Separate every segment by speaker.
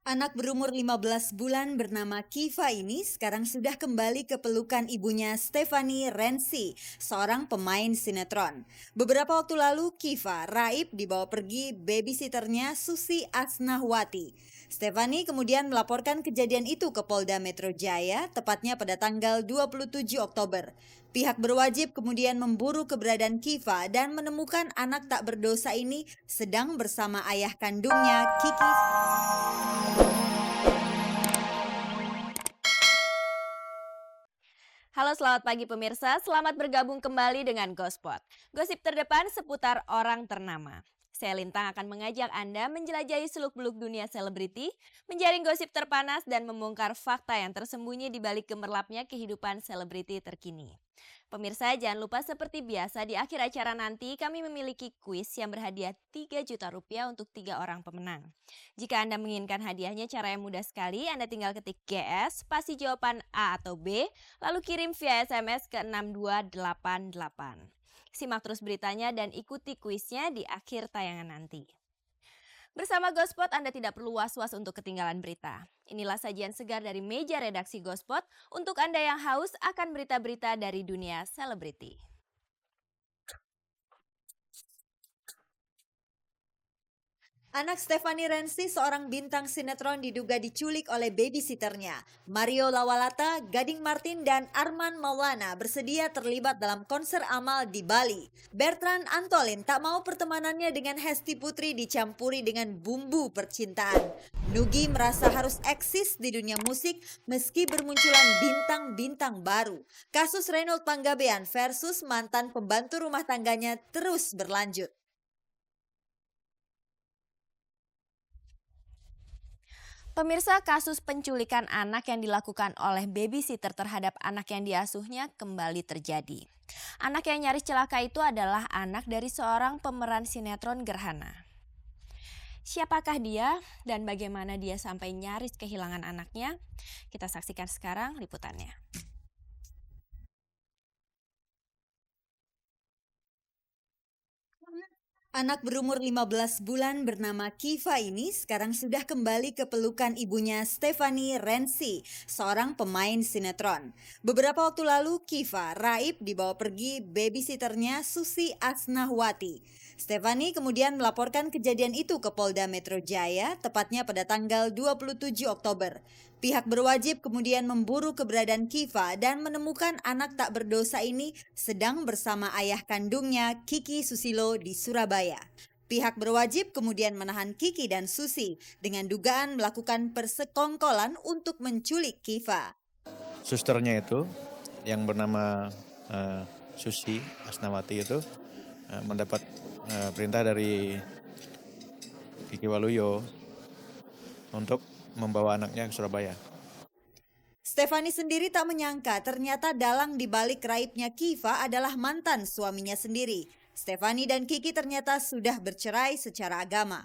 Speaker 1: Anak berumur 15 bulan bernama Kiva ini sekarang sudah kembali ke pelukan ibunya Stephanie Rensi, seorang pemain sinetron. Beberapa waktu lalu Kiva raib dibawa pergi babysitternya Susi Asnahwati. Stephanie kemudian melaporkan kejadian itu ke Polda Metro Jaya, tepatnya pada tanggal 27 Oktober. Pihak berwajib kemudian memburu keberadaan Kiva dan menemukan anak tak berdosa ini sedang bersama ayah kandungnya Kiki.
Speaker 2: Halo selamat pagi pemirsa, selamat bergabung kembali dengan Gospot. Gosip terdepan seputar orang ternama. Saya Lintang akan mengajak Anda menjelajahi seluk-beluk dunia selebriti, menjaring gosip terpanas dan membongkar fakta yang tersembunyi di balik gemerlapnya kehidupan selebriti terkini. Pemirsa jangan lupa seperti biasa di akhir acara nanti kami memiliki kuis yang berhadiah 3 juta rupiah untuk 3 orang pemenang. Jika Anda menginginkan hadiahnya cara yang mudah sekali, Anda tinggal ketik GS, spasi jawaban A atau B, lalu kirim via SMS ke 6288. Simak terus beritanya dan ikuti kuisnya di akhir tayangan nanti. Bersama Gospot Anda tidak perlu was-was untuk ketinggalan berita. Inilah sajian segar dari meja redaksi Gospot untuk Anda yang haus akan berita-berita dari dunia selebriti.
Speaker 1: Anak Stephanie Rensi, seorang bintang sinetron, diduga diculik oleh babysitternya. Mario Lawalata, Gading Martin, dan Arman Maulana bersedia terlibat dalam konser amal di Bali. Bertrand Antolin tak mau pertemanannya dengan Hesti Putri dicampuri dengan bumbu percintaan. Nugi merasa harus eksis di dunia musik meski bermunculan bintang-bintang baru. Kasus Reynold Panggabean versus mantan pembantu rumah tangganya terus berlanjut.
Speaker 2: Pemirsa, kasus penculikan anak yang dilakukan oleh babysitter terhadap anak yang diasuhnya kembali terjadi. Anak yang nyaris celaka itu adalah anak dari seorang pemeran sinetron Gerhana. Siapakah dia dan bagaimana dia sampai nyaris kehilangan anaknya? Kita saksikan sekarang liputannya.
Speaker 1: Anak berumur 15 bulan bernama Kiva ini sekarang sudah kembali ke pelukan ibunya Stephanie Rensi, seorang pemain sinetron. Beberapa waktu lalu Kiva raib dibawa pergi babysitternya Susi Asnahwati. Stephanie kemudian melaporkan kejadian itu ke Polda Metro Jaya, tepatnya pada tanggal 27 Oktober. Pihak berwajib kemudian memburu keberadaan Kiva dan menemukan anak tak berdosa ini sedang bersama ayah kandungnya Kiki Susilo di Surabaya. Pihak berwajib kemudian menahan Kiki dan Susi dengan dugaan melakukan persekongkolan untuk menculik Kiva.
Speaker 3: Susternya itu yang bernama Susi Asnawati itu mendapat perintah dari Kiki Waluyo untuk membawa anaknya ke Surabaya.
Speaker 1: Stephanie sendiri tak menyangka ternyata dalang dibalik raibnya Kiva adalah mantan suaminya sendiri. Stephanie dan Kiki ternyata sudah bercerai secara agama.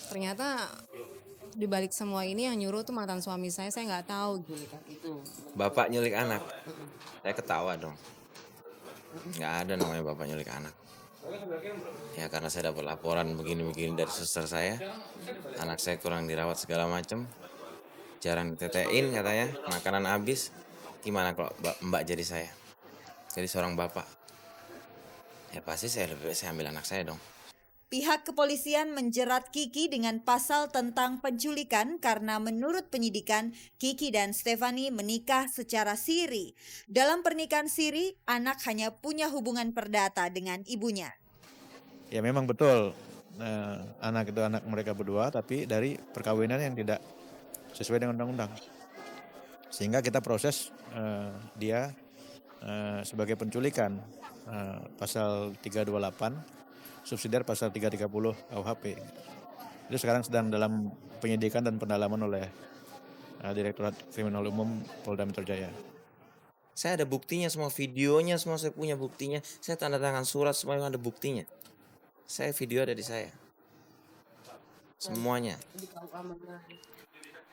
Speaker 4: Ternyata dibalik semua ini yang nyuruh tuh mantan suami saya nggak tahu gitu.
Speaker 5: Bapak nyulik anak, saya ketawa dong. Nggak ada namanya bapak nyulik anak. Ya karena saya dapat laporan begini-begini dari suster saya, anak saya kurang dirawat segala macam, jarang ditetein katanya, makanan habis. Gimana kalau mbak jadi saya? Jadi seorang bapak. Ya pasti saya lebih baik saya ambil anak saya dong.
Speaker 1: Pihak kepolisian menjerat Kiki dengan pasal tentang penculikan karena menurut penyidikan, Kiki dan Stephanie menikah secara siri. Dalam pernikahan siri, anak hanya punya hubungan perdata dengan ibunya.
Speaker 3: Ya memang betul anak itu anak mereka berdua, tapi dari perkawinan yang tidak sesuai dengan undang-undang. Sehingga kita proses dia sebagai penculikan pasal 328, subsidiar pasal 330 KUHP. Itu sekarang sedang dalam penyidikan dan pendalaman oleh Direktorat Kriminal Umum Polda Metro Jaya.
Speaker 5: Saya ada buktinya, semua videonya, semua saya punya buktinya. Saya tanda tangan surat, semua ada buktinya. Saya video ada di saya. Semuanya.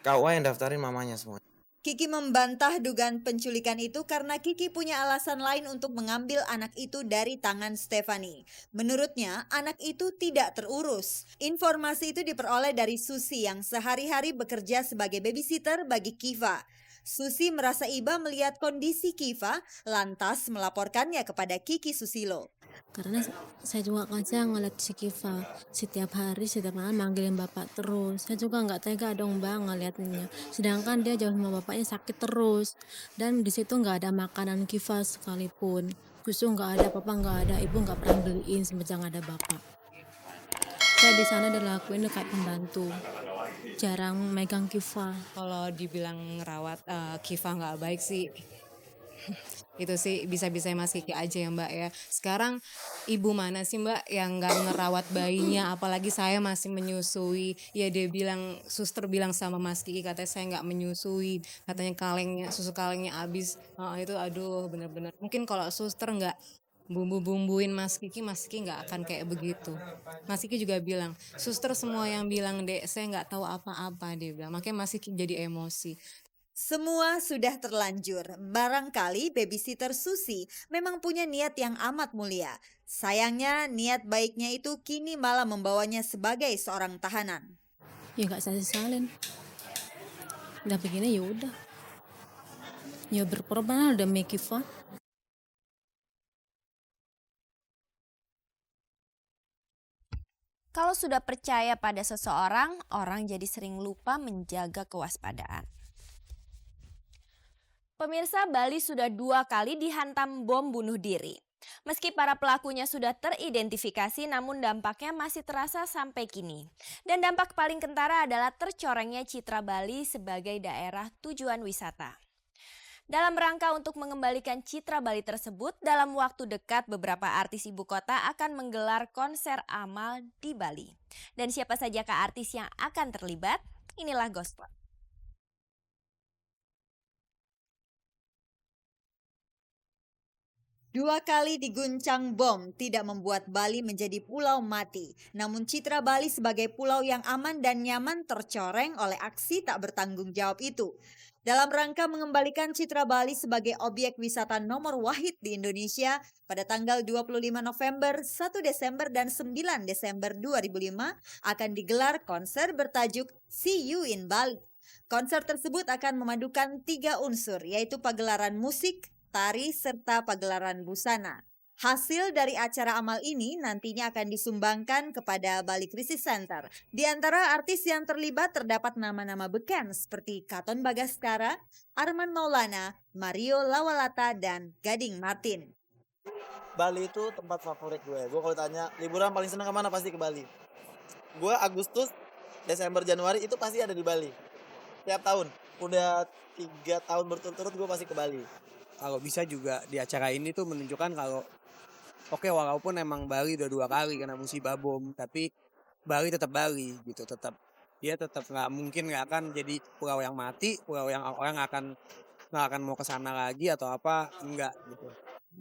Speaker 5: KUA yang daftarin mamanya semua.
Speaker 1: Kiki membantah dugaan penculikan itu karena Kiki punya alasan lain untuk mengambil anak itu dari tangan Stefani. Menurutnya, anak itu tidak terurus. Informasi itu diperoleh dari Susi yang sehari-hari bekerja sebagai babysitter bagi Kiva. Susi merasa iba melihat kondisi Kiva, lantas melaporkannya kepada Kiki Susilo.
Speaker 6: Karena saya juga kadang ngeliat si Kiva setiap hari, setiap malam manggilin bapak terus. Saya juga nggak tega dong bang ngeliatnya. Sedangkan dia jauh sama bapaknya sakit terus. Dan di situ nggak ada makanan Kiva sekalipun. Susu nggak ada, papa nggak ada, ibu nggak pernah beliin semenjak ada bapak. Saya di sana dilakuin dekat pembantu. Jarang megang Kiva.
Speaker 4: Kalau dibilang ngerawat Kiva nggak baik sih, itu sih bisa-bisa Mas Kiki aja ya Mbak ya. Sekarang ibu mana sih Mbak yang nggak ngerawat bayinya, apalagi saya masih menyusui. Ya dia bilang, suster bilang sama Mas Kiki katanya saya nggak menyusui, katanya susu kalengnya habis. Itu aduh bener-bener. Mungkin kalau suster nggak bumbu-bumbuin Mas Kiki nggak akan kayak begitu. Mas Kiki juga bilang, suster semua yang bilang dek saya nggak tahu apa-apa, dia bilang. Makanya Mas Kiki jadi emosi.
Speaker 1: Semua sudah terlanjur. Barangkali babysitter Susi memang punya niat yang amat mulia. Sayangnya niat baiknya itu kini malah membawanya sebagai seorang tahanan.
Speaker 6: Ya nggak saya sesalin. Udah begini ya udah. Ya berkorban demi Kiva.
Speaker 2: Kalau sudah percaya pada seseorang, orang jadi sering lupa menjaga kewaspadaan. Pemirsa, Bali sudah 2 kali dihantam bom bunuh diri. Meski para pelakunya sudah teridentifikasi, namun dampaknya masih terasa sampai kini. Dan dampak paling kentara adalah tercorengnya citra Bali sebagai daerah tujuan wisata. Dalam rangka untuk mengembalikan citra Bali tersebut, dalam waktu dekat beberapa artis ibu kota akan menggelar konser amal di Bali. Dan siapa sajakah artis yang akan terlibat? Inilah Gospel.
Speaker 1: Dua kali diguncang bom tidak membuat Bali menjadi pulau mati. Namun citra Bali sebagai pulau yang aman dan nyaman tercoreng oleh aksi tak bertanggung jawab itu. Dalam rangka mengembalikan citra Bali sebagai objek wisata nomor wahid di Indonesia pada tanggal 25 November, 1 Desember, dan 9 Desember 2005 akan digelar konser bertajuk See You in Bali. Konser tersebut akan memadukan 3 unsur, yaitu pagelaran musik, tari, serta pagelaran busana. Hasil dari acara amal ini nantinya akan disumbangkan kepada Bali Crisis Center. Di antara artis yang terlibat terdapat nama-nama beken seperti Katon Bagaskara, Arman Maulana, Mario Lawalata, dan Gading Martin.
Speaker 7: Bali itu tempat favorit gue. Gue kalau tanya liburan paling senang kemana, pasti ke Bali. Gue Agustus, Desember, Januari itu pasti ada di Bali. Tiap tahun. Udah 3 tahun berturut-turut gue pasti ke Bali.
Speaker 8: Kalau bisa juga di acara ini tuh menunjukkan kalau oke, walaupun emang Bali udah 2 kali kena musibah bom, tapi Bali tetap Bali gitu, dia tetap nggak akan jadi pulau yang mati, pulau yang orang nggak akan mau ke sana lagi atau apa, enggak gitu.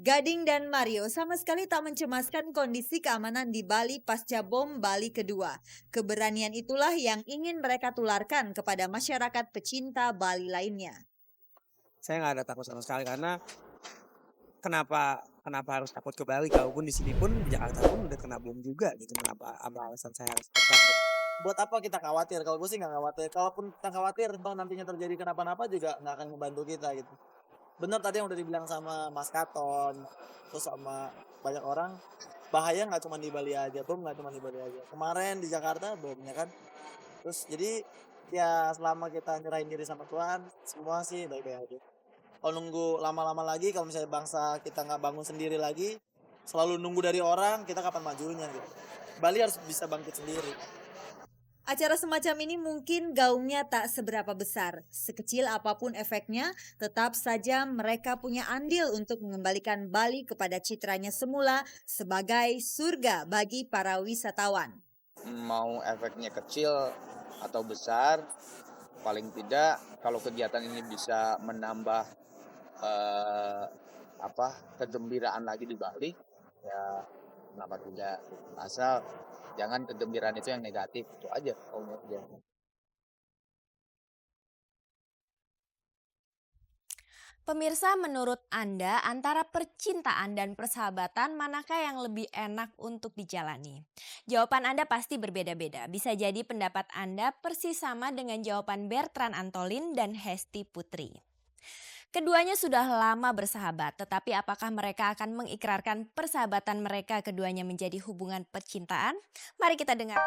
Speaker 1: Gading dan Mario sama sekali tak mencemaskan kondisi keamanan di Bali pasca bom Bali kedua. Keberanian itulah yang ingin mereka tularkan kepada masyarakat pecinta Bali lainnya.
Speaker 8: Saya nggak ada takut sama sekali karena kenapa harus takut ke Bali? Kalaupun di sini pun di Jakarta pun udah kena bom juga gitu. Kenapa alasan saya harus takut?
Speaker 7: Buat apa kita khawatir? Kalau gue sih nggak khawatir. Kalaupun kita khawatir, toh nantinya terjadi kenapa-napa juga nggak akan membantu kita gitu. Bener tadi yang udah dibilang sama Mas Katon, terus sama banyak orang, bahaya nggak cuma di Bali aja, bom nggak cuma di Bali aja. Kemarin di Jakarta bomnya kan. Terus jadi ya selama kita nyerahin diri sama Tuhan, semua sih baik-baik aja. Kalau nunggu lama-lama lagi, kalau misalnya bangsa kita nggak bangun sendiri lagi, selalu nunggu dari orang, kita kapan majunya gitu. Bali harus bisa bangkit sendiri.
Speaker 1: Acara semacam ini mungkin gaungnya tak seberapa besar. Sekecil apapun efeknya, tetap saja mereka punya andil untuk mengembalikan Bali kepada citranya semula sebagai surga bagi para wisatawan.
Speaker 9: Mau efeknya kecil atau besar, paling tidak kalau kegiatan ini bisa menambah kegembiraan lagi di Bali, ya kenapa tidak? Asal jangan kegembiraan itu yang negatif, itu aja kalau menurut dia.
Speaker 2: Pemirsa, menurut Anda antara percintaan dan persahabatan manakah yang lebih enak untuk dijalani? Jawaban Anda pasti berbeda-beda. Bisa jadi pendapat Anda persis sama dengan jawaban Bertrand Antolin dan Hesti Putri. Keduanya sudah lama bersahabat, tetapi apakah mereka akan mengikrarkan persahabatan mereka keduanya menjadi hubungan percintaan? Mari kita dengar.